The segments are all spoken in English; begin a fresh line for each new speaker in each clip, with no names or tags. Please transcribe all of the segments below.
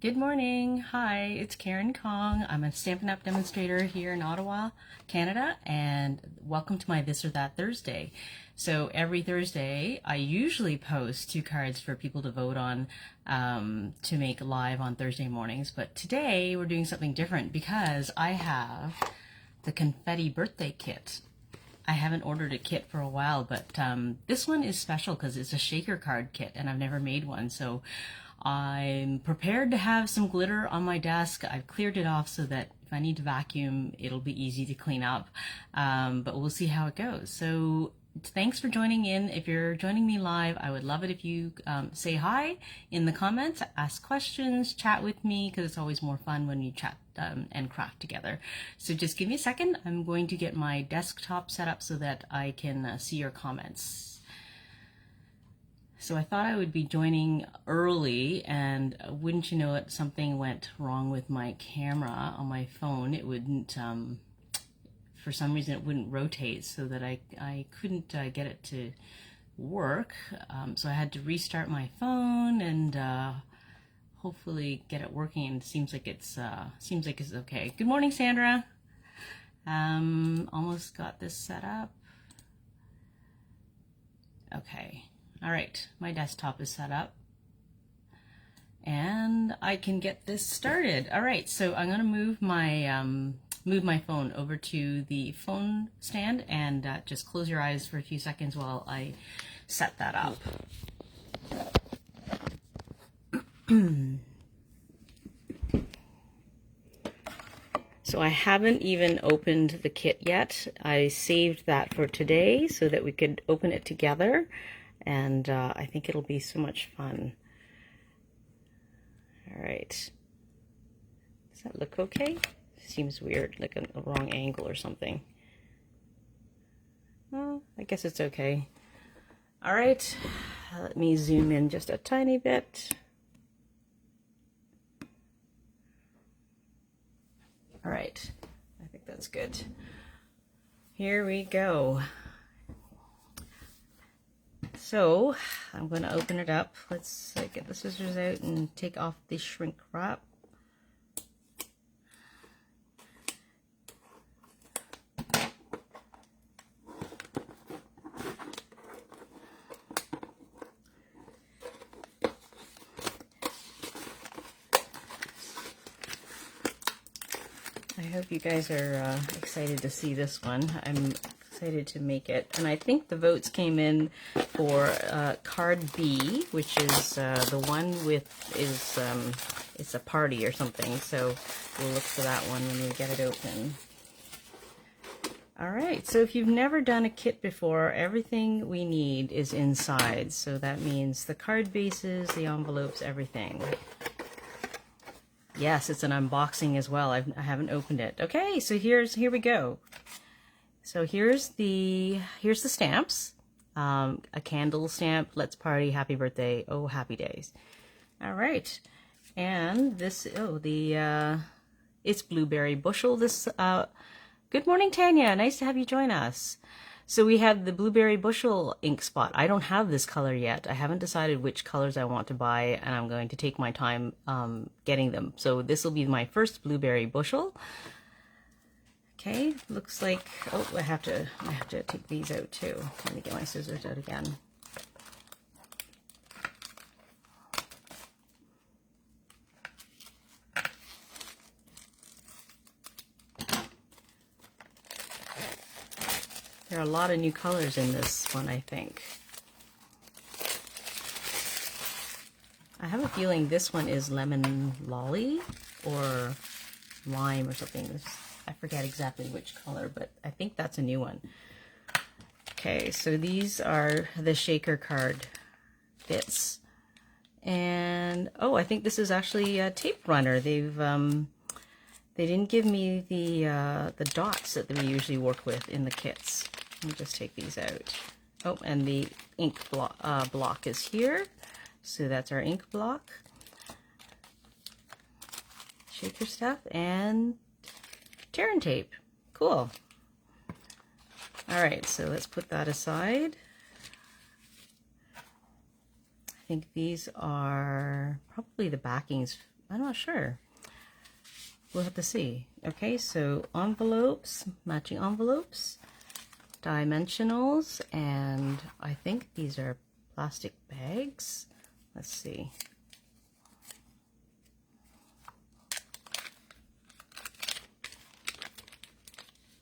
Good morning. Hi, it's Karen Kong. I'm a Stampin' Up! Demonstrator here in Ottawa, Canada, and welcome to my This or That Thursday. So every Thursday, I usually post 2 cards for people to vote on to make live on Thursday mornings, but today we're doing something different because I have the Confetti Birthday Kit. I haven't ordered a kit for a while, but this one is special because it's a shaker card kit and I've never made one, so I'm prepared to have some glitter on my desk. I've cleared it off so that if I need to vacuum, it'll be easy to clean up, but we'll see how it goes. So thanks for joining in. If you're joining me live, I would love it if you say hi in the comments, ask questions, chat with me, because it's always more fun when you chat and craft together. So just give me a second. I'm going to get my desktop set up so that I can see your comments. So I thought I would be joining early, and wouldn't you know it, something went wrong with my camera on my phone. It wouldn't, for some reason it wouldn't rotate, so that I couldn't get it to work. So I had to restart my phone and hopefully get it working. It seems like it's okay. Good morning, Sandra. Almost got this set up. Okay. All right, my desktop is set up and I can get this started. All right, so I'm gonna move my phone over to the phone stand and just close your eyes for a few seconds while I set that up. So I haven't even opened the kit yet. I saved that for today so that we could open it together. And I think it'll be so much fun. All right. Does that look okay? Seems weird, like a wrong angle or something. Well, I guess it's okay. All right. Let me zoom in just a tiny bit. All right. I think that's good. Here we go. So I'm going to open it up. Let's get the scissors out and take off the shrink wrap. I hope you guys are excited to see this one. I'm excited to make it, and I think the votes came in for card B, which is the one with it's a party or something, so we'll look for that one when we get it open. All right, so if you've never done a kit before, everything we need is inside, so that means the card bases, the envelopes, everything. Yes, it's an unboxing as well. I haven't opened it. Okay, so here we go. So here's the stamps. A candle stamp, let's party, happy birthday, oh happy days. All right, and this it's blueberry bushel. This good morning, Tanya. Nice to have you join us. So we have the blueberry bushel ink spot. I don't have this color yet. I haven't decided which colors I want to buy, and I'm going to take my time getting them. So this will be my first blueberry bushel. Okay, looks like, oh, I have to take these out too. Let me get my scissors out again. There are a lot of new colors in this one, I think. I have a feeling this one is lemon lolly or lime or something. I forget exactly which color, but I think that's a new one. Okay, so these are the shaker card bits. And, oh, I think this is actually a tape runner. They didn't give me the dots that we usually work with in the kits. Let me just take these out. Oh, and the ink block is here. So that's our ink block. Shaker stuff and tear and tape. Cool. All right, so let's put that aside. I think these are probably the backings I'm not sure. We'll have to see. Okay, so envelopes, matching envelopes, dimensionals, and I think these are plastic bags. Let's see.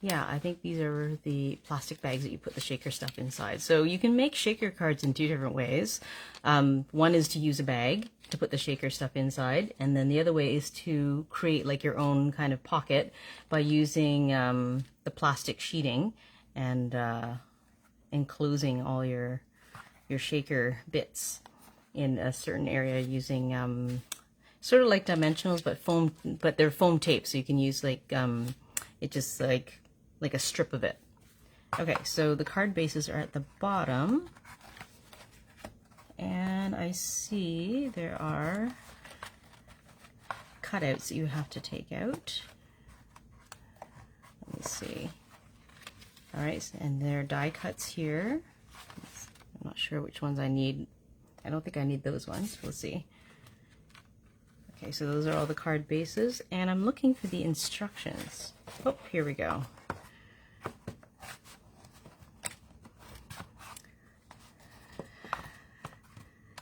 Yeah, I think these are the plastic bags that you put the shaker stuff inside. So you can make shaker cards in two different ways. One is to use a bag to put the shaker stuff inside, and then the other way is to create like your own kind of pocket by using the plastic sheeting and enclosing all your shaker bits in a certain area using sort of like dimensionals, but they're foam tape, so you can use like it just like a strip of it. Okay, so the card bases are at the bottom, and I see there are cutouts that you have to take out. Let me see. All right, and there are die cuts here. I'm not sure which ones I need. I don't think I need those ones. We'll see. Okay, so those are all the card bases, and I'm looking for the instructions. Oh, here we go.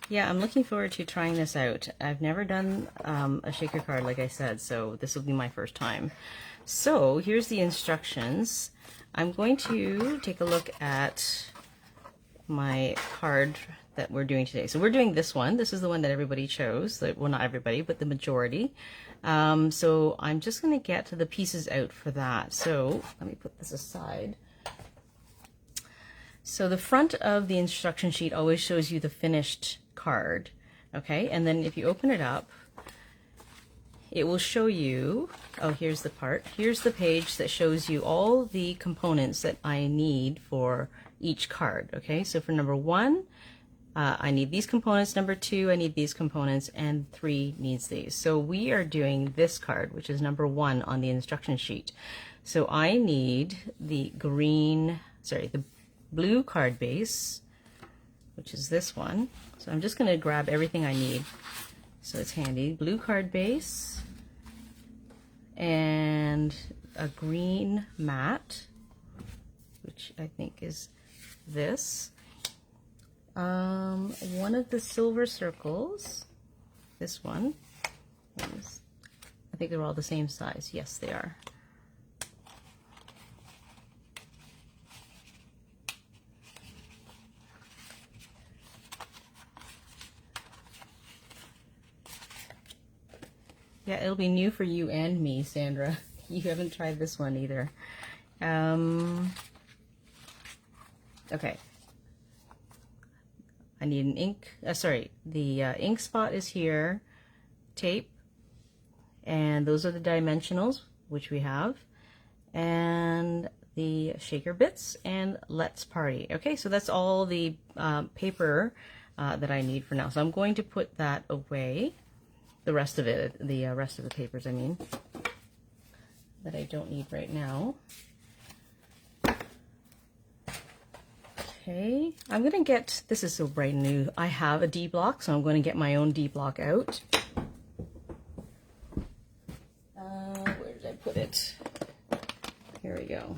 Yeah, I'm looking forward to trying this out. I've never done a shaker card, like I said, so this will be my first time. So here's the instructions. I'm going to take a look at my card that we're doing today. So we're doing this one. This is the one that everybody chose. Well, not everybody, but the majority. So I'm just going to get the pieces out for that. So let me put this aside. So the front of the instruction sheet always shows you the finished card, okay? And then if you open it up, it will show you, oh, here's the part. Here's the page that shows you all the components that I need for each card, okay? So for number 1, I need these components. Number 2, I need these components, and 3 needs these. So we are doing this card, which is number 1 on the instruction sheet. So I need the the blue card base, which is this one. So I'm just going to grab everything I need so it's handy. Blue card base and a green mat, which I think is this. One of the silver circles, this one. I think they're all the same size. Yes, they are. Yeah, it'll be new for you and me, Sandra. You haven't tried this one either. Okay. I need an ink, the ink spot is here, tape, and those are the dimensionals, which we have, and the shaker bits, and let's party. Okay, so that's all the paper that I need for now. So I'm going to put that away. The rest of it, the rest of the papers, I mean, that I don't need right now. Okay, I'm gonna get, this is so bright and new, I have a D block, so I'm going to get my own D block out. Where did I put it? Here we go.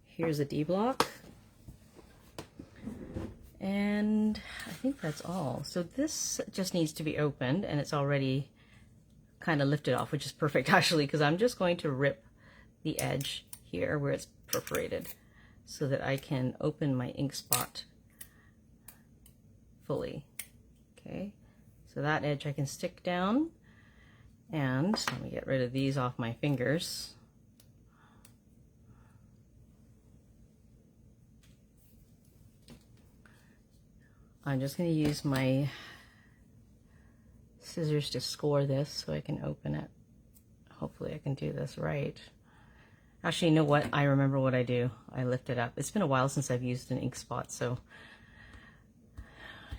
Here's a D block. And I think that's all. So this just needs to be opened, and it's already kind of lifted off, which is perfect actually, because I'm just going to rip the edge here where it's perforated so that I can open my ink spot fully. Okay, so that edge I can stick down, and let me get rid of these off my fingers. I'm just going to use my scissors to score this so I can open it. Hopefully I can do this right. Actually, you know what? I remember what I do. I lift it up. It's been a while since I've used an ink spot, so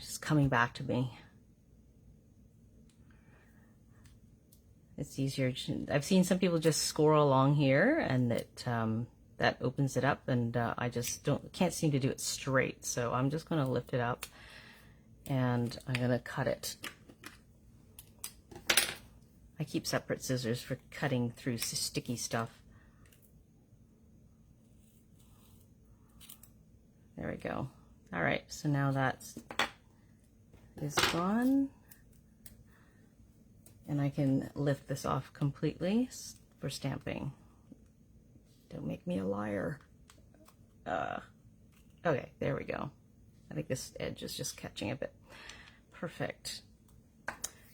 it's coming back to me. It's easier. I've seen some people just score along here, and that opens it up, and I just can't seem to do it straight. So I'm just going to lift it up, and I'm going to cut it. I keep separate scissors for cutting through sticky stuff. There we go. All right, so now that is gone. And I can lift this off completely for stamping. Don't make me a liar. Okay, there we go. I think this edge is just catching a bit. Perfect.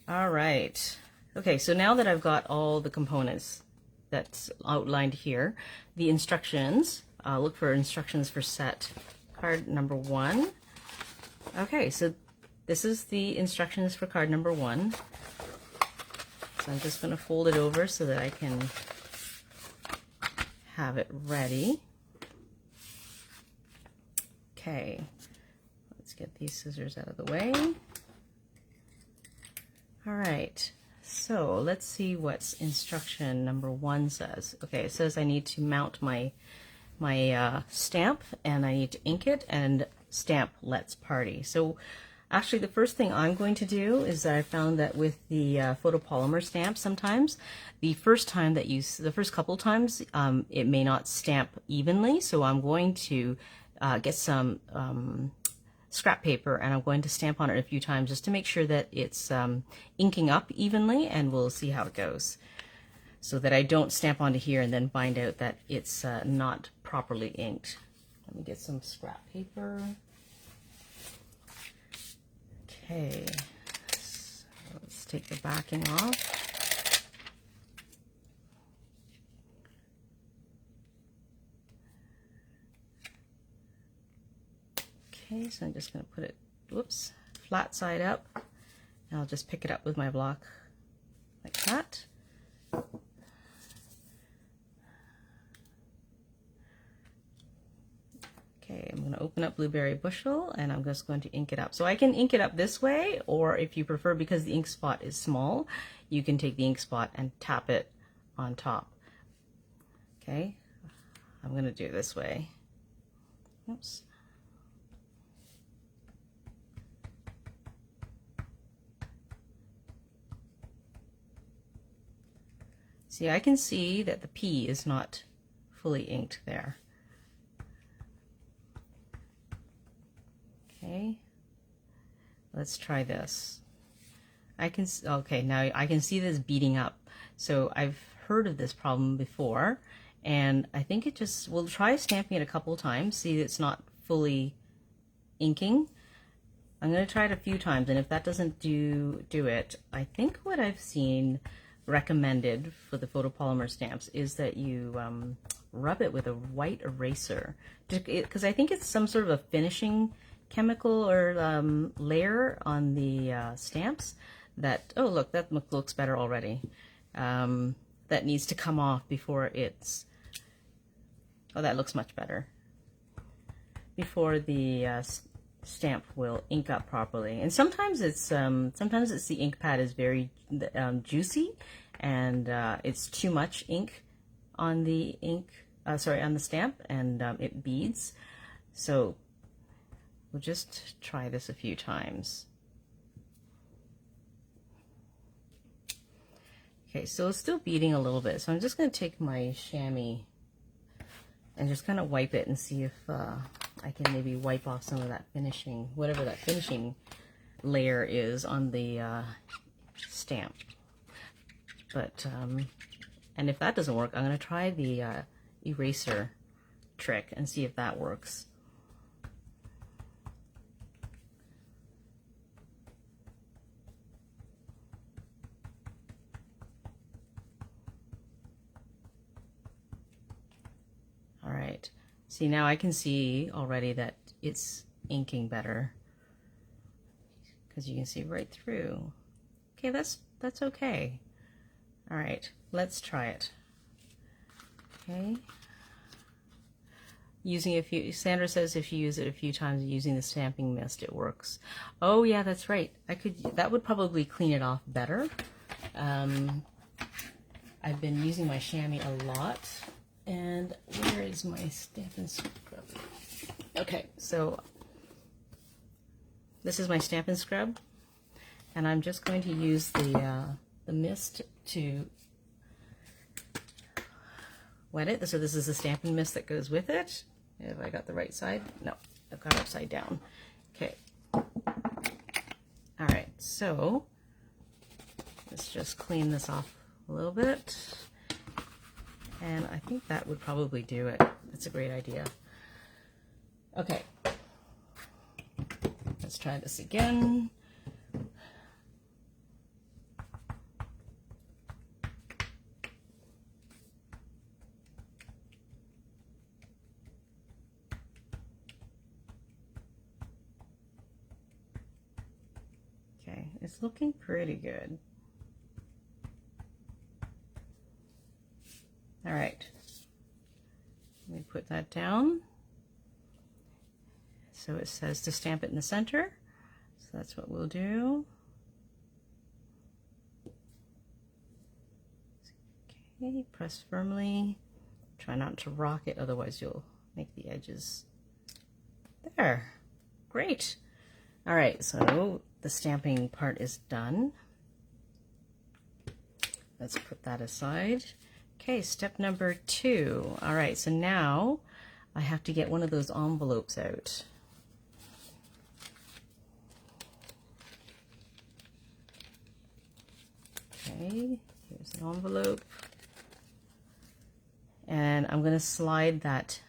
All right. Okay, so now that I've got all the components that's outlined here, the instructions, look for instructions for set card number 1. Okay, so this is the instructions for card number 1. So I'm just going to fold it over so that I can have it ready. Okay, let's get these scissors out of the way. All right, so let's see what instruction number 1 says. Okay, it says I need to mount my stamp, and I need to ink it and stamp Let's Party. So actually the first thing I'm going to do is that I found that with the photopolymer stamp, sometimes the first couple times it may not stamp evenly, so I'm going to get some scrap paper and I'm going to stamp on it a few times just to make sure that it's inking up evenly, and we'll see how it goes, so that I don't stamp onto here and then find out that it's not properly inked. Let me get some scrap paper. Okay, so let's take the backing off. Okay, so I'm just going to put it, whoops, flat side up, and I'll just pick it up with my block like that. Okay, I'm going to open up Blueberry Bushel and I'm just going to ink it up. So I can ink it up this way, or if you prefer, because the ink spot is small, you can take the ink spot and tap it on top. Okay, I'm going to do it this way. Oops. See, I can see that the P is not fully inked there. Okay, let's try this. Okay, now I can see this beading up. So I've heard of this problem before, and I think we'll try stamping it a couple times, see that it's not fully inking. I'm going to try it a few times, and if that doesn't do it, I think what I've seen recommended for the photopolymer stamps is that you rub it with a white eraser, because I think it's some sort of a finishing chemical or layer on the stamps that, oh look, that looks better already, that needs to come off before it's, oh, that looks much better, before the stamp will ink up properly. And sometimes it's the ink pad is very juicy, and it's too much ink on the on the stamp, and it beads. So we'll just try this a few times. Okay, so it's still beading a little bit, so I'm just going to take my chamois and just kind of wipe it and see if I can maybe wipe off some of that finishing, whatever that finishing layer is on the stamp. But, and if that doesn't work, I'm going to try the eraser trick and see if that works. All right, see, now I can see already that it's inking better, because you can see right through. Okay, that's okay. All right, let's try it. Okay, using a few, Sandra says if you use it a few times using the stamping mist, it works. Oh yeah, that's right. That would probably clean it off better. I've been using my chamois a lot. And where is my Stampin' Scrub? Okay, so this is my Stampin' Scrub, and I'm just going to use the the mist to wet it. So this is the stamping mist that goes with it. Have I got the right side? No, I've got it upside down. Okay. All right, so let's just clean this off a little bit. And I think that would probably do it. That's a great idea. Okay. Let's try this again. Okay, it's looking pretty good. All right, let me put that down. So it says to stamp it in the center. So that's what we'll do. Okay, press firmly. Try not to rock it, otherwise you'll make the edges. There, great. All right, so the stamping part is done. Let's put that aside. Okay, step number 2. All right, so now I have to get one of those envelopes out. Okay, here's the envelope. And I'm going to slide that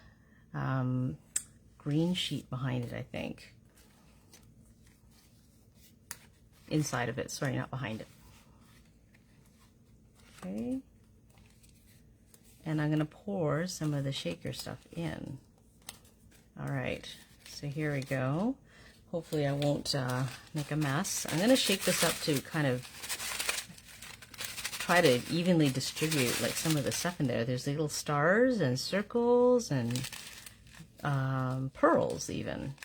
green sheet behind it, I think. Inside of it, sorry, not behind it. Okay. And I'm going to pour some of the shaker stuff in. All right, so here we go. Hopefully I won't make a mess. I'm going to shake this up to kind of try to evenly distribute like some of the stuff in there. There's little stars and circles and pearls even.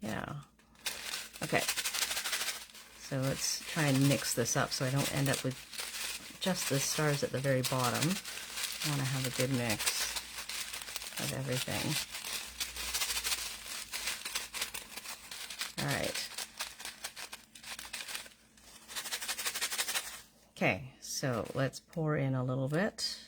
Yeah. Okay. So let's try and mix this up so I don't end up with just the stars at the very bottom. I want to have a good mix of everything. All right. Okay, so let's pour in a little bit.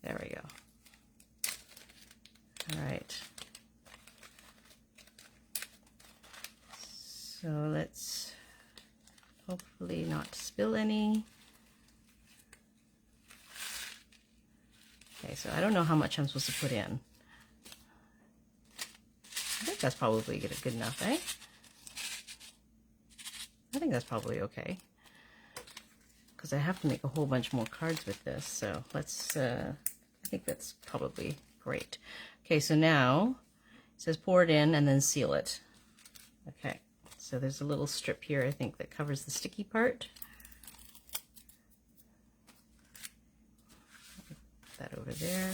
There we go. All right. So let's hopefully not spill any. Okay, so I don't know how much I'm supposed to put in. I think that's probably good enough, eh? I think that's probably okay. Because I have to make a whole bunch more cards with this, so let's, I think that's probably great. Okay, so now it says pour it in and then seal it. Okay, so there's a little strip here, I think, that covers the sticky part. Put that over there.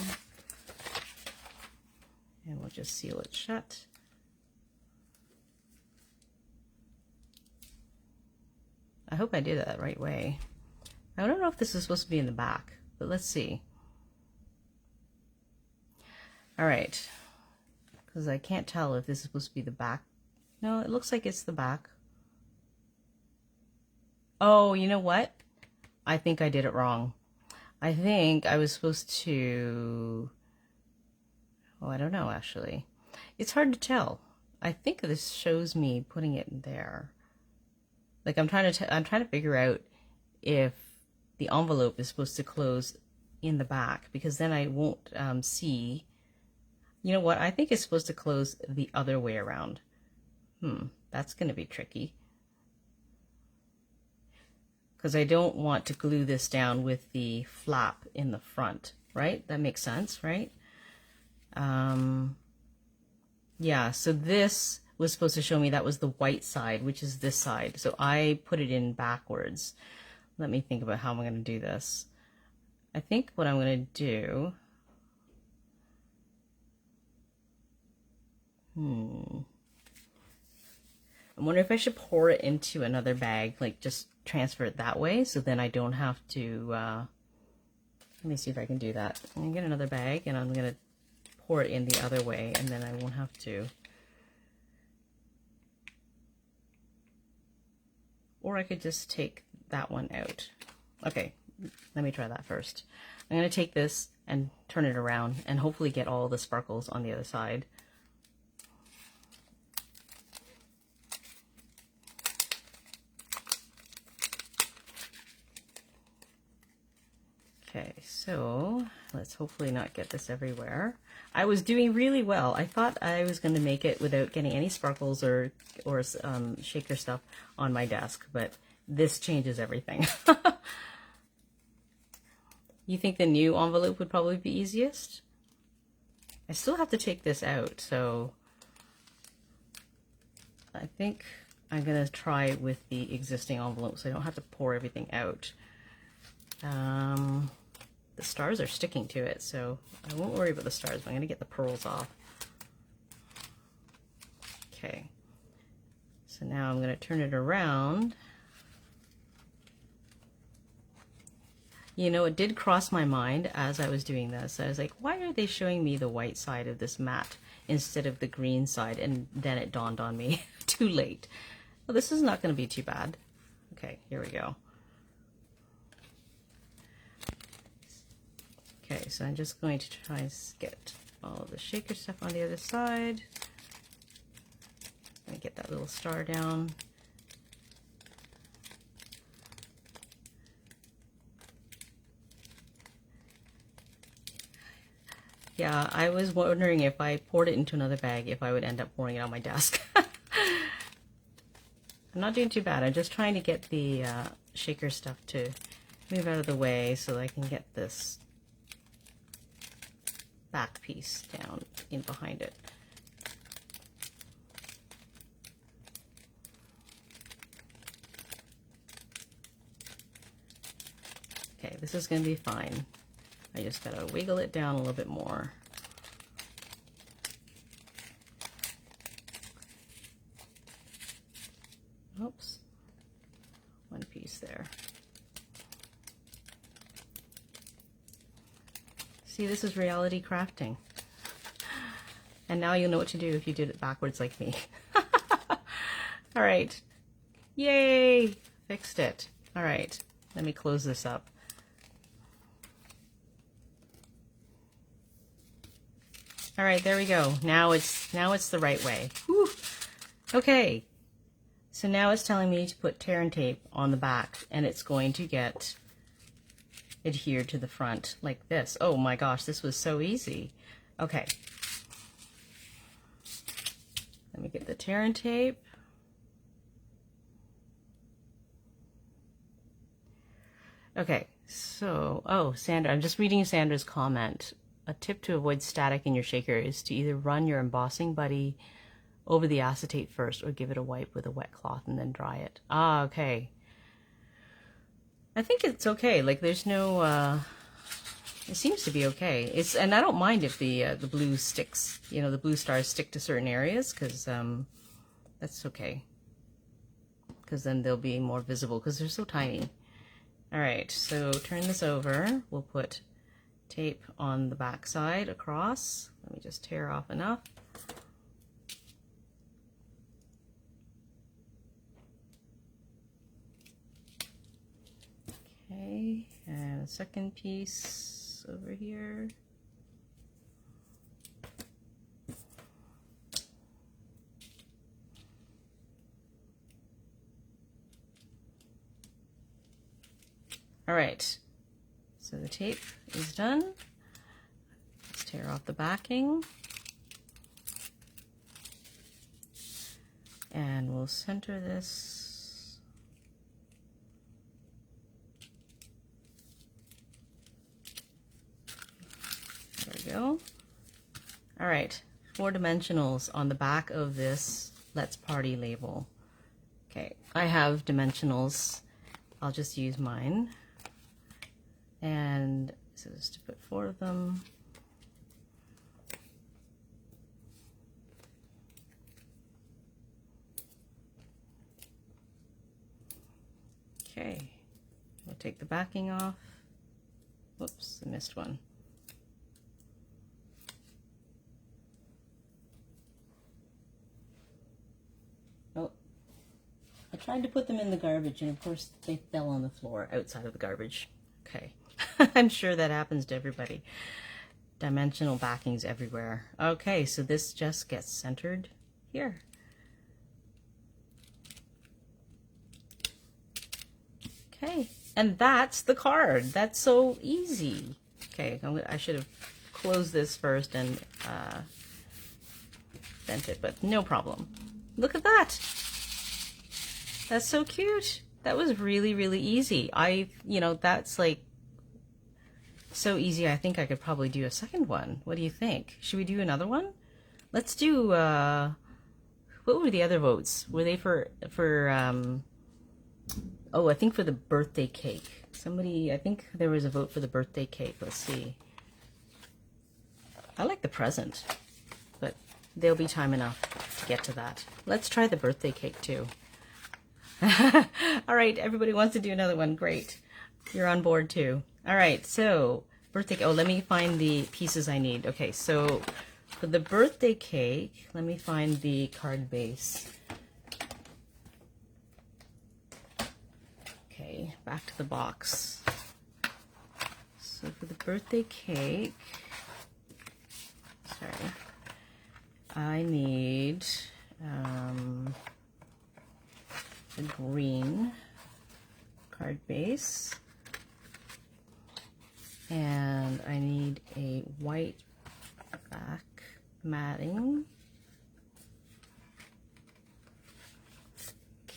And we'll just seal it shut. I hope I did that the right way. I don't know if this is supposed to be in the back, but let's see. All right, because I can't tell if this is supposed to be the back. No, it looks like it's the back. Oh, you know what? I think I did it wrong. I think I was supposed to... Oh, I don't know, actually. It's hard to tell. I think this shows me putting it in there. Like I'm trying to figure out if the envelope is supposed to close in the back, because then I won't see. You know what? I think it's supposed to close the other way around. That's going to be tricky. Because I don't want to glue this down with the flap in the front, right? That makes sense, right? Yeah, so this was supposed to show me that was the white side, which is this side. So I put it in backwards. Let me think about how I'm going to do this. I think what I'm going to do... I wonder if I should pour it into another bag, like just transfer it that way, so then I don't have to... let me see if I can do that. I'm going to get another bag and I'm going to pour it in the other way, and then I won't have to. Or I could just take that one out. Okay, let me try that first. I'm going to take this and turn it around and hopefully get all the sparkles on the other side. Okay, so let's hopefully not get this everywhere. I was doing really well. I thought I was going to make it without getting any sparkles or shaker stuff on my desk, but this changes everything. You think the new envelope would probably be easiest? I still have to take this out, so I think I'm going to try with the existing envelope so I don't have to pour everything out. The stars are sticking to it, so I won't worry about the stars, but I'm going to get the pearls off. Okay, so now I'm going to turn it around. You know, it did cross my mind as I was doing this. I was like, why are they showing me the white side of this mat instead of the green side? And then it dawned on me, too late. Well, this is not going to be too bad. Okay, here we go. Okay, so I'm just going to try and get all of the shaker stuff on the other side. I'm going to get that little star down. Yeah, I was wondering if I poured it into another bag, if I would end up pouring it on my desk. I'm not doing too bad. I'm just trying to get the shaker stuff to move out of the way so that I can get this back piece down in behind it. Okay, this is going to be fine. I just gotta wiggle it down a little bit more. Oops, one piece there. See, this is reality crafting. And now you'll know what to do if you did it backwards like me. All right, yay, fixed it. All right, let me close this up. All right, there we go. Now it's the right way. Whew. Okay, so now it's telling me to put tear and tape on the back, and it's going to get adhered to the front like this. Oh my gosh, this was so easy. Okay, let me get the tear and tape. Okay, so, oh, Sandra, I'm just reading Sandra's comment. A tip to avoid static in your shaker is to either run your embossing buddy over the acetate first or give it a wipe with a wet cloth and then dry it. Ah, okay. I think it's okay. Like, there's no, it seems to be okay. And I don't mind if the blue sticks, you know, the blue stars stick to certain areas, because that's okay. Because then they'll be more visible because they're so tiny. All right, so turn this over. We'll put tape on the back side across. Let me just tear off enough. Okay, and a second piece over here. All right, so the tape is done. Let's tear off the backing. And we'll center this. There we go. All right, 4 dimensionals on the back of this Let's Party label. Okay, I have dimensionals. I'll just use mine. And so just to put 4 of them. Okay, we'll take the backing off. Whoops, I missed one. I tried to put them in the garbage, and of course they fell on the floor outside of the garbage. Okay. I'm sure that happens to everybody. Dimensional backings everywhere. Okay, so this just gets centered here. Okay, and that's the card. That's so easy. Okay, I should have closed this first and bent it, but no problem. Look at that. That's so cute. That was really, really easy. That's like so easy. I think I could probably do a second one. What do you think? Should we do another one? Let's do, what were the other votes? Were they oh, I think for the birthday cake. I think there was a vote for the birthday cake. Let's see. I like the present, but there'll be time enough to get to that. Let's try the birthday cake too. All right, everybody wants to do another one. Great. You're on board too. All right, so birthday, let me find the pieces I need. Okay, so for the birthday cake, let me find the card base. Okay, back to the box. So for the birthday cake, sorry, I need the green card base, and I need a white back matting.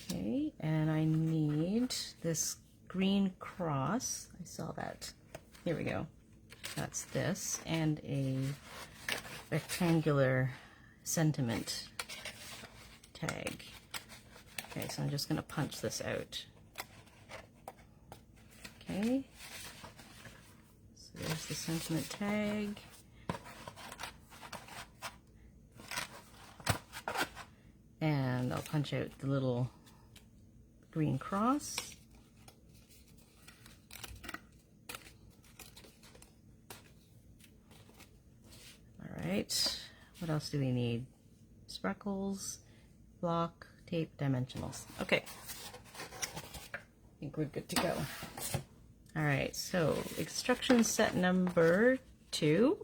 Okay, and I need this green cross. I saw that. Here we go. That's this, and a rectangular sentiment tag. Okay, so I'm just going to punch this out. Okay, so there's the sentiment tag. And I'll punch out the little green cross. All right, what else do we need? Sparkles, block, tape, dimensionals. Okay, I think we're good to go. All right, so instruction set number 2.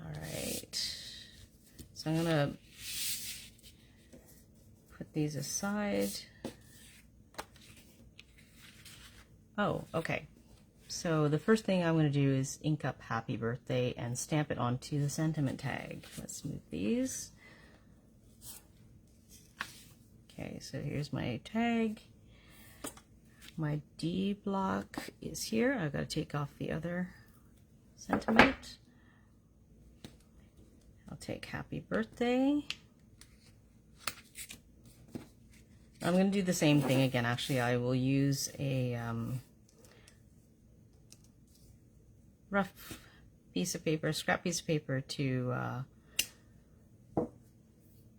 All right, so I'm gonna put these aside. Oh, okay. So the first thing I'm going to do is ink up Happy Birthday and stamp it onto the sentiment tag. Let's move these. Okay, so here's my tag. My D block is here. I've got to take off the other sentiment. I'll take Happy Birthday. I'm going to do the same thing again. Actually, I will use a rough piece of paper, scrap piece of paper to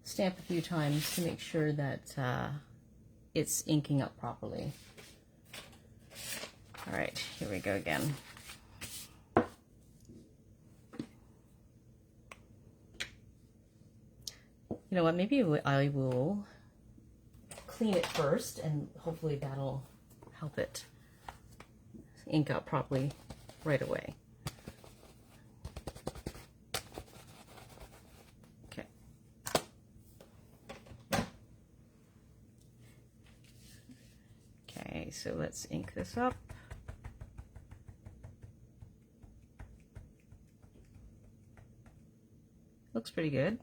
stamp a few times to make sure that it's inking up properly. All right, here we go again. You know what, maybe I will clean it first, and hopefully that'll help it ink up properly right away. Okay. Okay, so let's ink this up. Looks pretty good.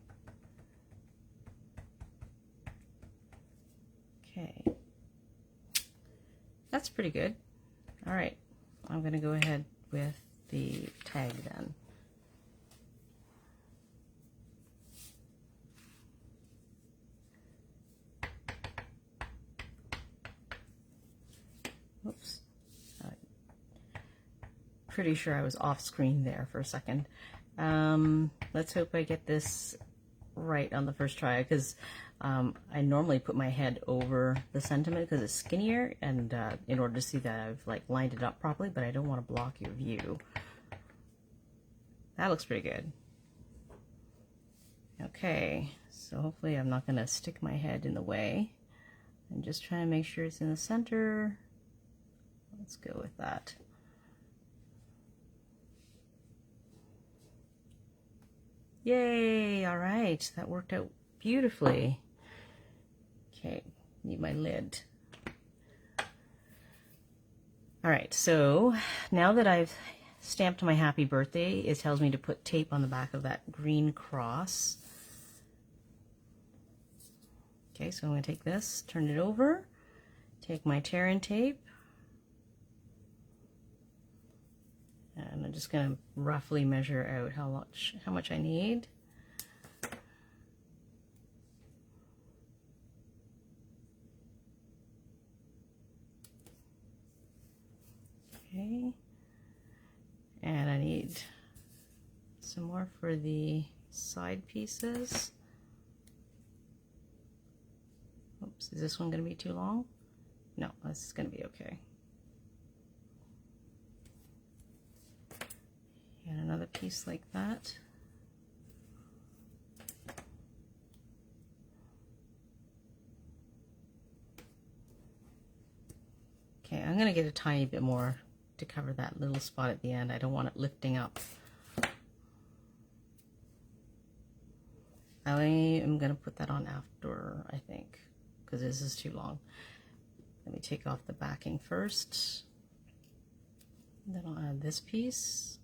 Okay. That's pretty good. All right. I'm going to go ahead with the tag then. Oops. Pretty sure I was off screen there for a second. Let's hope I get this right on the first try, because I normally put my head over the sentiment because it's skinnier, and in order to see that I've like lined it up properly, but I don't want to block your view. That looks pretty good. Okay, so hopefully I'm not going to stick my head in the way. I'm just trying to make sure it's in the center. Let's go with that. Yay! All right, that worked out beautifully. Okay, need my lid. All right, so now that I've stamped my happy birthday, it tells me to put tape on the back of that green cross. Okay, so I'm going to take this, turn it over, take my tear and tape, and I'm just going to roughly measure out how much I need. Okay, and I need some more for the side pieces. Oops, is this one going to be too long? No, this is going to be okay. And another piece like that. Okay, I'm going to get a tiny bit more to cover that little spot at the end. I don't want it lifting up. I am going to put that on after, I think, because this is too long. Let me take off the backing first. Then I'll add this piece.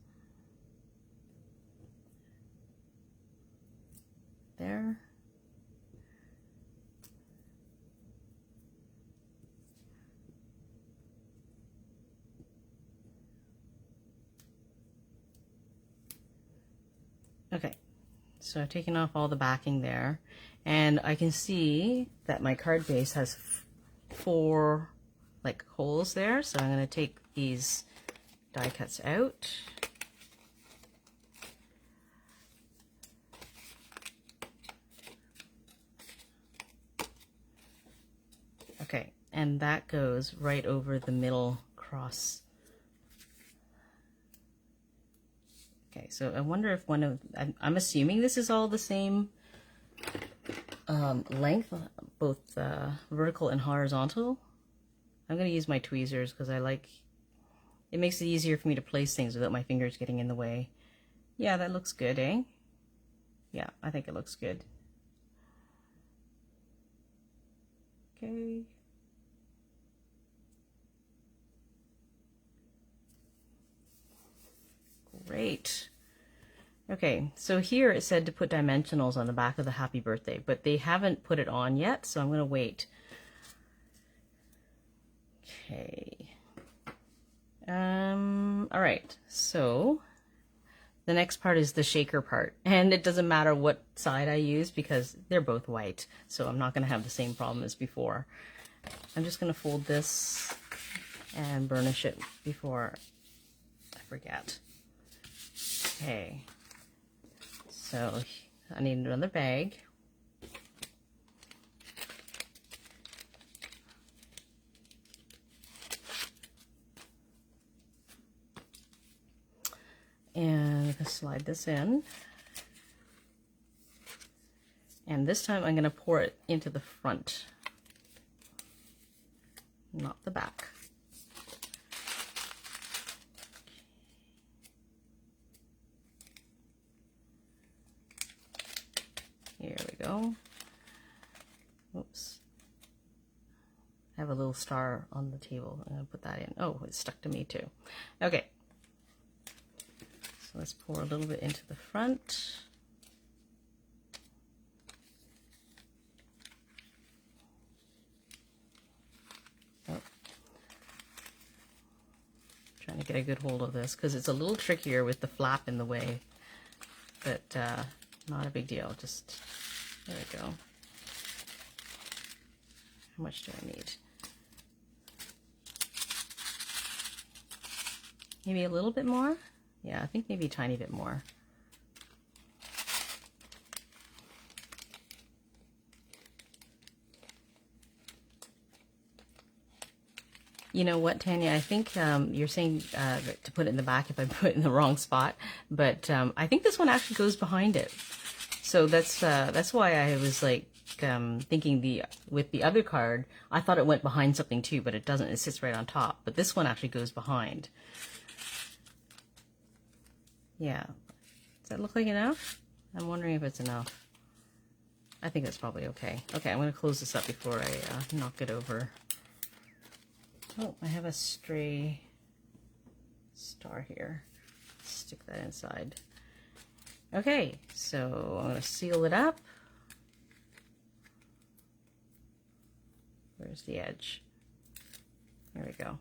There. Okay, so I've taken off all the backing there, and I can see that my card base has 4 like holes there, so I'm going to take these die cuts out. Okay, and that goes right over the middle cross. Okay, so I wonder if one of, I'm assuming this is all the same length, both vertical and horizontal. I'm going to use my tweezers because it makes it easier for me to place things without my fingers getting in the way. Yeah, that looks good, eh? Yeah, I think it looks good. Okay. Great. Okay, so here it said to put dimensionals on the back of the happy birthday, but they haven't put it on yet, so I'm going to wait. Okay. All right, so the next part is the shaker part, and it doesn't matter what side I use because they're both white, so I'm not going to have the same problem as before. I'm just going to fold this and burnish it before I forget. Okay, so I need another bag. And I'm going to slide this in. And this time I'm going to pour it into the front, not the back. Here we go. Oops. I have a little star on the table. I'm going to put that in. Oh, it's stuck to me too. Okay. So let's pour a little bit into the front. Oh. Trying to get a good hold of this because it's a little trickier with the flap in the way, but not a big deal. Just, there we go. How much do I need? Maybe a little bit more? Yeah, I think maybe a tiny bit more. You know what, Tanya? I think you're saying to put it in the back if I put it in the wrong spot, but I think this one actually goes behind it. So that's why I was like thinking with the other card, I thought it went behind something too, but it doesn't. It sits right on top. But this one actually goes behind. Yeah. Does that look like enough? I'm wondering if it's enough. I think that's probably okay. Okay, I'm going to close this up before I knock it over. Oh, I have a stray star here. Stick that inside. Okay, so I'm going to seal it up. Where's the edge? There we go.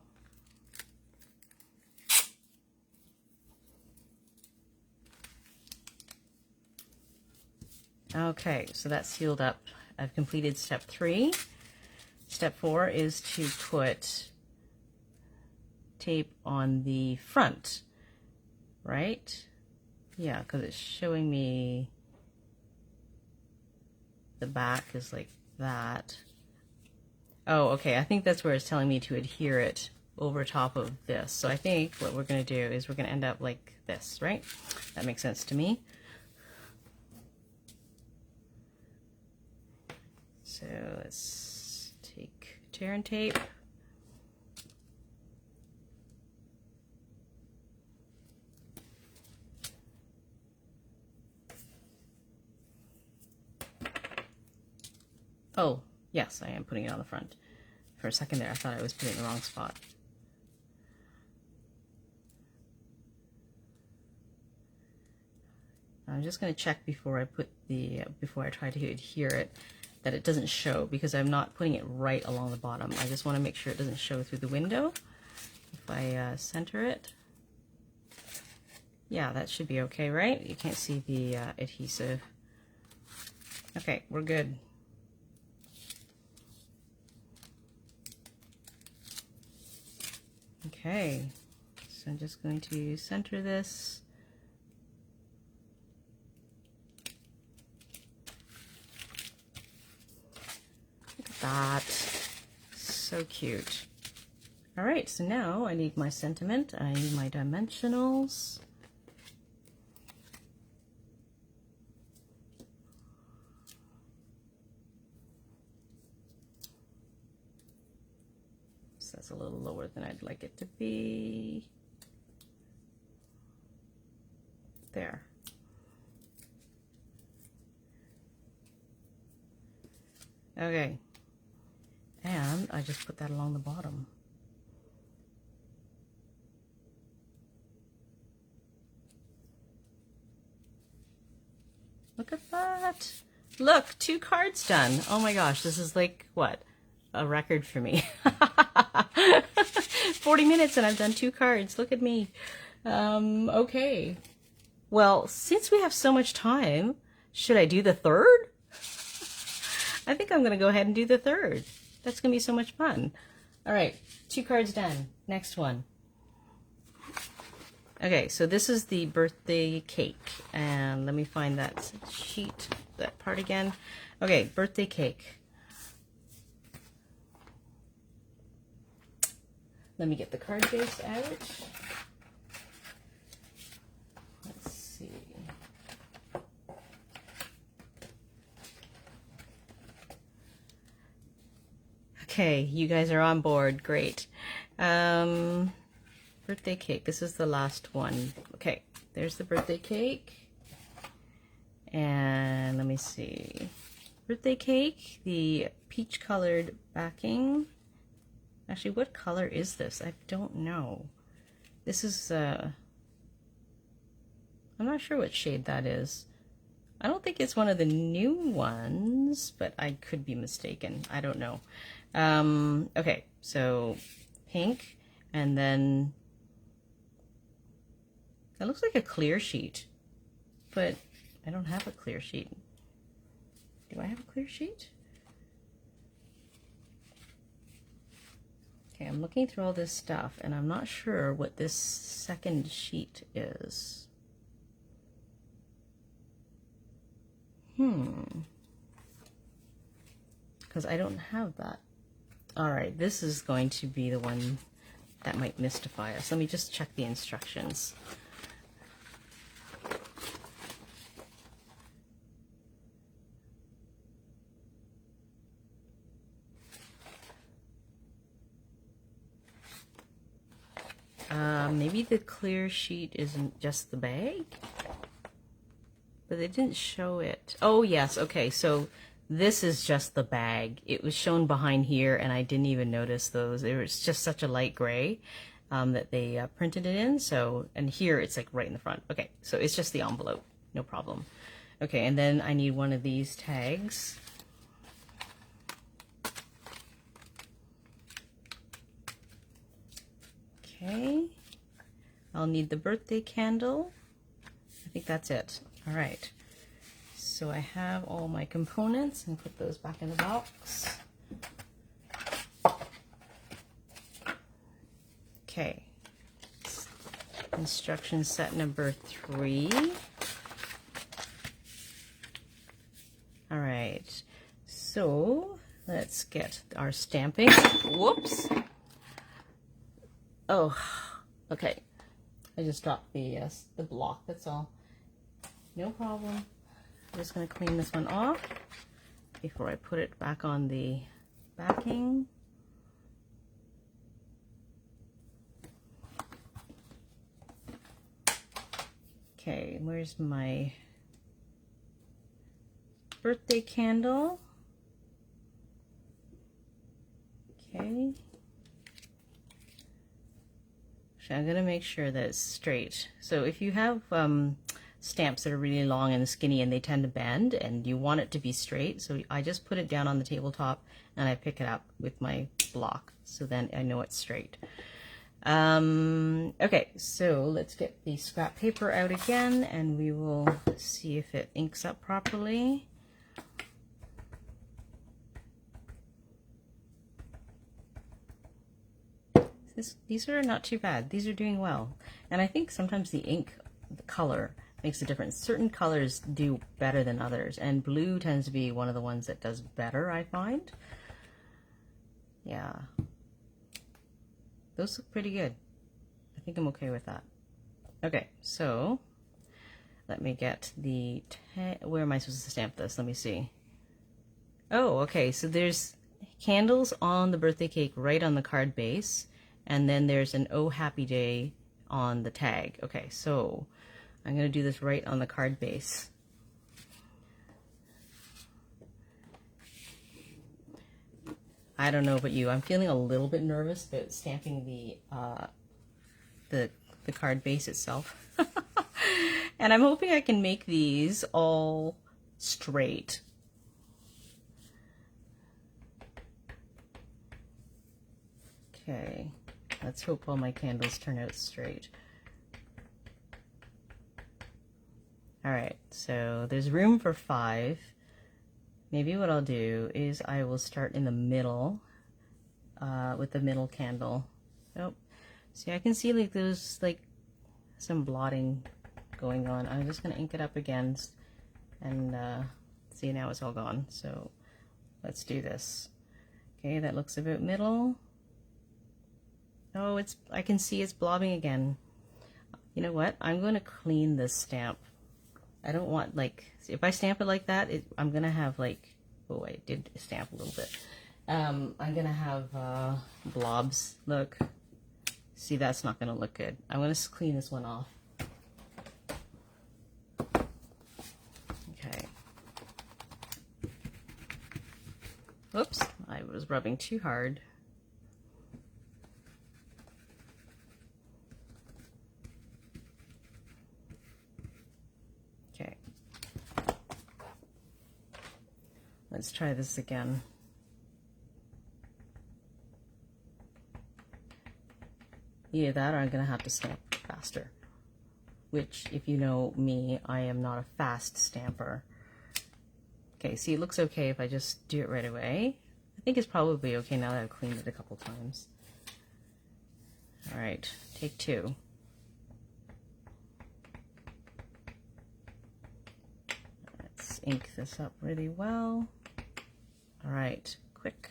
Okay, so that's sealed up. I've completed step 3. Step 4 is to put tape on the front, right? Yeah, because it's showing me the back is like that. Oh, okay, I think that's where it's telling me to adhere it over top of this. So I think what we're going to do is we're going to end up like this, right? That makes sense to me. So let's take tear and tape. Oh, yes, I am putting it on the front. For a second there, I thought I was putting it in the wrong spot. I'm just going to check before I put before I try to adhere it, that it doesn't show, because I'm not putting it right along the bottom. I just want to make sure it doesn't show through the window. If I center it, yeah, that should be okay, right? You can't see the adhesive. Okay, we're good. Okay, so I'm just going to center this. Look at that, so cute. All right, so now I need my sentiment, I need my dimensionals. So that's a little lower than I'd like it to be. There. Okay, and I just put that along the bottom. Look at that. Look, 2 cards done. Oh my gosh, this is like, what? A record for me. 40 minutes and I've done 2 cards. Look at me. Okay. Well, since we have so much time, should I do the 3rd? I think I'm going to go ahead and do the 3rd. That's going to be so much fun. All right, 2 cards done. Next one. Okay, so this is the birthday cake. And let me find that sheet, that part again. Okay, birthday cake. Let me get the card base out. Let's see. Okay, you guys are on board. Great. Birthday cake. This is the last one. Okay, there's the birthday cake. And let me see. Birthday cake, the peach colored backing. Actually, what color is this? I don't know. This is, I'm not sure what shade that is. I don't think it's one of the new ones, but I could be mistaken. I don't know. Okay, so pink, and then that looks like a clear sheet, but I don't have a clear sheet. Do I have a clear sheet? Okay, I'm looking through all this stuff, and I'm not sure what this second sheet is. Because I don't have that. All right, this is going to be the one that might mystify us. Let me just check the instructions. Maybe the clear sheet isn't just the bag, but they didn't show it. Oh yes, okay, so this is just the bag. It was shown behind here and I didn't even notice those. It was just such a light gray that they printed it in. So, and here it's like right in the front. Okay, so it's just the envelope, no problem. Okay, and then I need one of these tags. Okay, I'll need the birthday candle. I think that's it. All right, so I have all my components and put those back in the box. Okay, instruction set number 3. All right, so let's get our stamping. Whoops. Oh, okay. I just dropped the block, that's all. No problem. I'm just going to clean this one off before I put it back on the backing. Okay, where's my birthday candle? Okay. I'm going to make sure that it's straight. So if you have stamps that are really long and skinny and they tend to bend and you want it to be straight, so I just put it down on the tabletop and I pick it up with my block, so then I know it's straight. Okay, so let's get the scrap paper out again and we will see if it inks up properly. These are not too bad. These are doing well. And I think sometimes the ink, the color, makes a difference. Certain colors do better than others, and blue tends to be one of the ones that does better, I find. Yeah. Those look pretty good. I think I'm okay with that. Okay, so let me get the... Where am I supposed to stamp this? Let me see. Oh, okay, so there's candles on the birthday cake right on the card base. And then there's an "Oh Happy Day" on the tag. Okay, so I'm going to do this right on the card base. I don't know about you. I'm feeling a little bit nervous about stamping the card base itself. And I'm hoping I can make these all straight. Okay. Let's hope all my candles turn out straight. All right, so there's room for 5. Maybe what I'll do is I will start in the middle with the middle candle. Oh, see, I can see like there's like some blotting going on. I'm just gonna ink it up again and see, now it's all gone. So let's do this. Okay, that looks about middle. Oh, I can see it's blobbing again. You know what? I'm going to clean this stamp. I don't want, like, if I stamp it like that, I'm going to have, like, oh, I did stamp a little bit. I'm going to have blobs. Look. See, that's not going to look good. I'm going to clean this one off. Okay. Whoops. I was rubbing too hard. Let's try this again. Either that or I'm going to have to stamp faster. Which, if you know me, I am not a fast stamper. Okay, see, it looks okay if I just do it right away. I think it's probably okay now that I've cleaned it a couple times. Alright, take 2. Let's ink this up really well. All right, quick.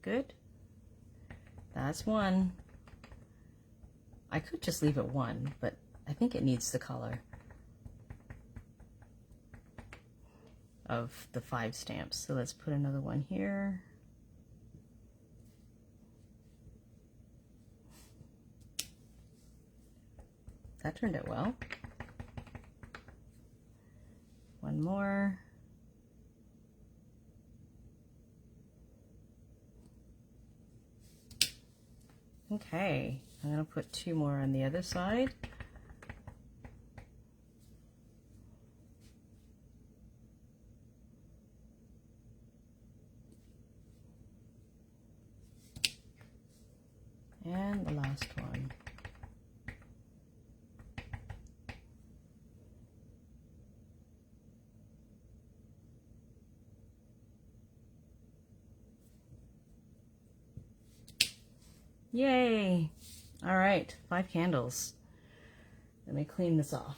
Good. That's 1. I could just leave it 1, but I think it needs the color. of the 5 stamps. So let's put another one here. That turned out well. One more. Okay, I'm going to put 2 more on the other side. And the last one. Yay! All right, 5 candles. Let me clean this off.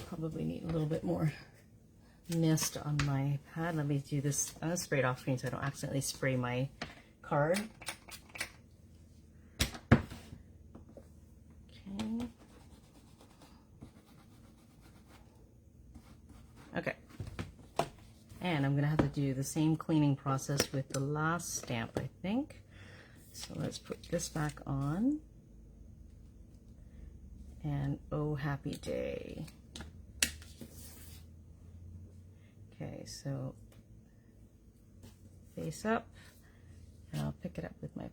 Probably need a little bit more mist on my pad. Let me do this. I'm gonna spray it off screen so I don't accidentally spray my card. Okay. Okay. And I'm gonna have to do the same cleaning process with the last stamp, I think. So let's put this back on. And oh, happy day. Okay, so face up, and I'll pick it up with my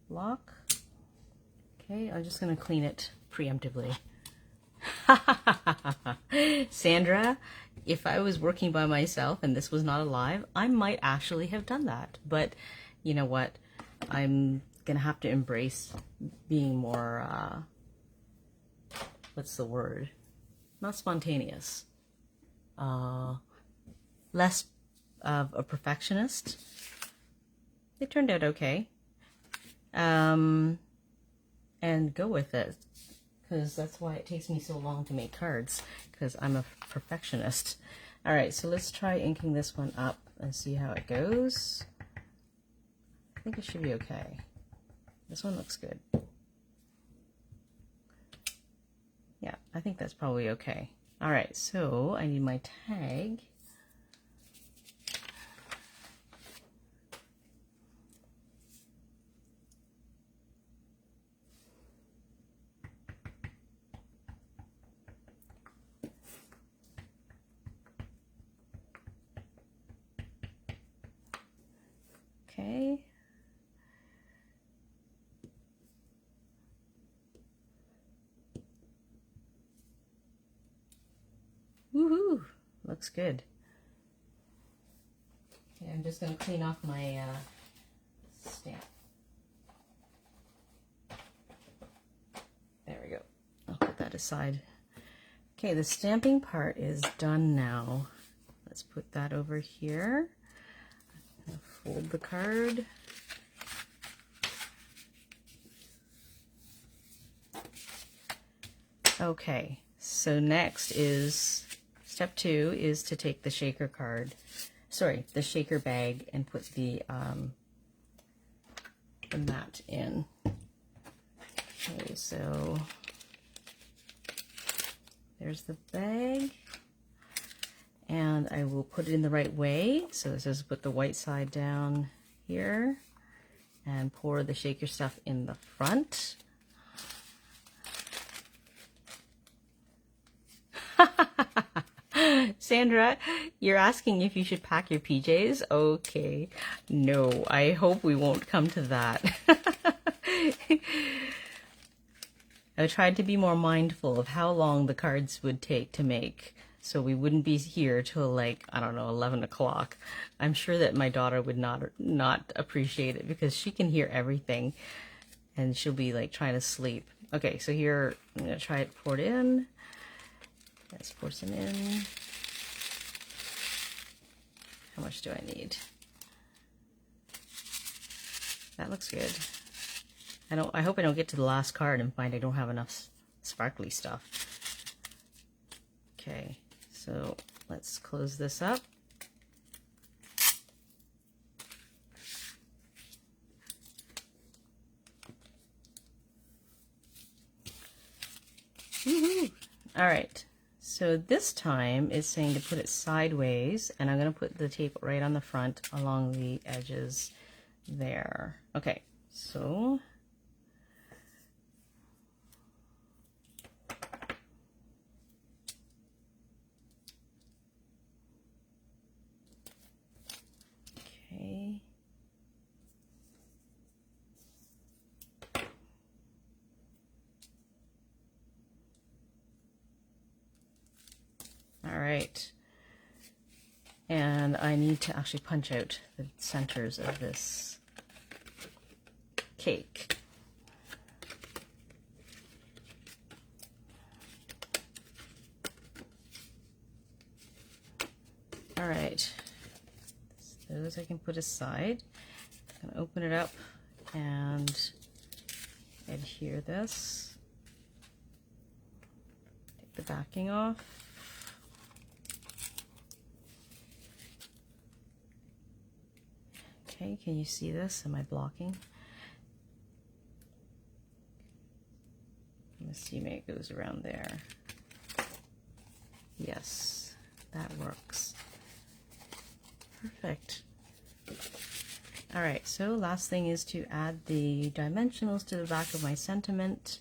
block. Okay, I'm just gonna clean it preemptively. Sandra, if I was working by myself and this was not alive, I might actually have done that. But you know what? I'm gonna have to embrace being more, what's the word? Not spontaneous. Less of a perfectionist. It turned out okay. And go with it. Because that's why it takes me so long to make cards, because I'm a perfectionist. All right, so let's try inking this one up and see how it goes. I think it should be okay. This one looks good. Yeah, I think that's probably okay. All right, so I need my tag. Okay. Woohoo! Looks good. Okay, I'm just going to clean off my stamp. There we go. I'll put that aside. Okay, the stamping part is done now. Let's put that over here. Fold the card. Okay, so next is step 2 is to take the shaker card, sorry, the shaker bag, and put the mat in. Okay, so there's the bag. And I will put it in the right way. So this is put the white side down here and pour the shaker stuff in the front. Sandra, you're asking if you should pack your PJs? Okay. No, I hope we won't come to that. I tried to be more mindful of how long the cards would take to make, so we wouldn't be here till like, I don't know, 11 o'clock. I'm sure that my daughter would not appreciate it because she can hear everything and she'll be like trying to sleep. Okay, so here I'm gonna try it, pour it in. Let's pour some in. How much do I need? That looks good. I hope I don't get to the last card and find I don't have enough sparkly stuff. Okay, so let's close this up. Woohoo! All right, So this time it's saying to put it sideways, and I'm going to put the tape right on the front along the edges there. Okay, so okay. All right. And I need to actually punch out the centers of this cake. All right. Those I can put aside. I'm going to open it up and adhere this. Take the backing off. Okay, can you see this? Am I blocking? Let's see, maybe it goes around there. Yes, that works. Perfect. All right, so last thing is to add the dimensionals to the back of my sentiment.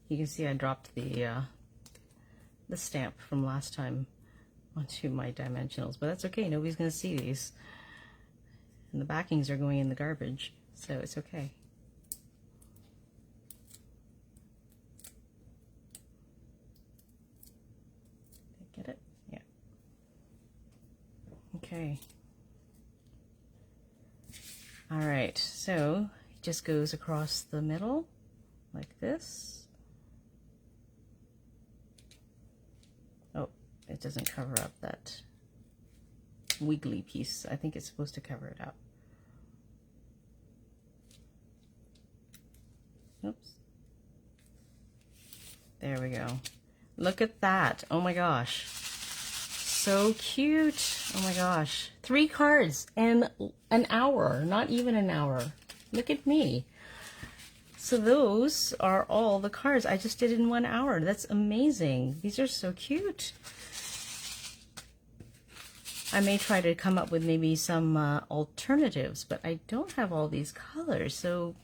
You can see I dropped the stamp from last time onto my dimensionals, but that's okay. Nobody's going to see these. And the backings are going in the garbage, so it's okay. Get it? Yeah. Okay. All right, so it just goes across the middle like this. Oh, it doesn't cover up that wiggly piece. I think it's supposed to cover it up. Oops. There we go. Look at that. Oh my gosh. So cute. Oh my gosh. 3 cards in an hour. Not even an hour. Look at me. So those are all the cards I just did in 1 hour. That's amazing. These are so cute. I may try to come up with maybe some alternatives, but I don't have all these colors, so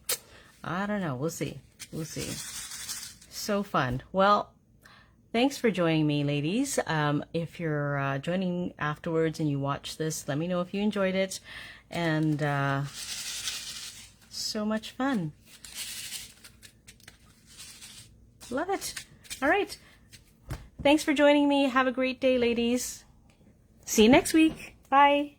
I don't know. We'll see. We'll see. So fun. Well, thanks for joining me, ladies. If you're joining afterwards and you watch this, let me know if you enjoyed it. And so much fun. Love it. All right. Thanks for joining me. Have a great day, ladies. See you next week. Bye.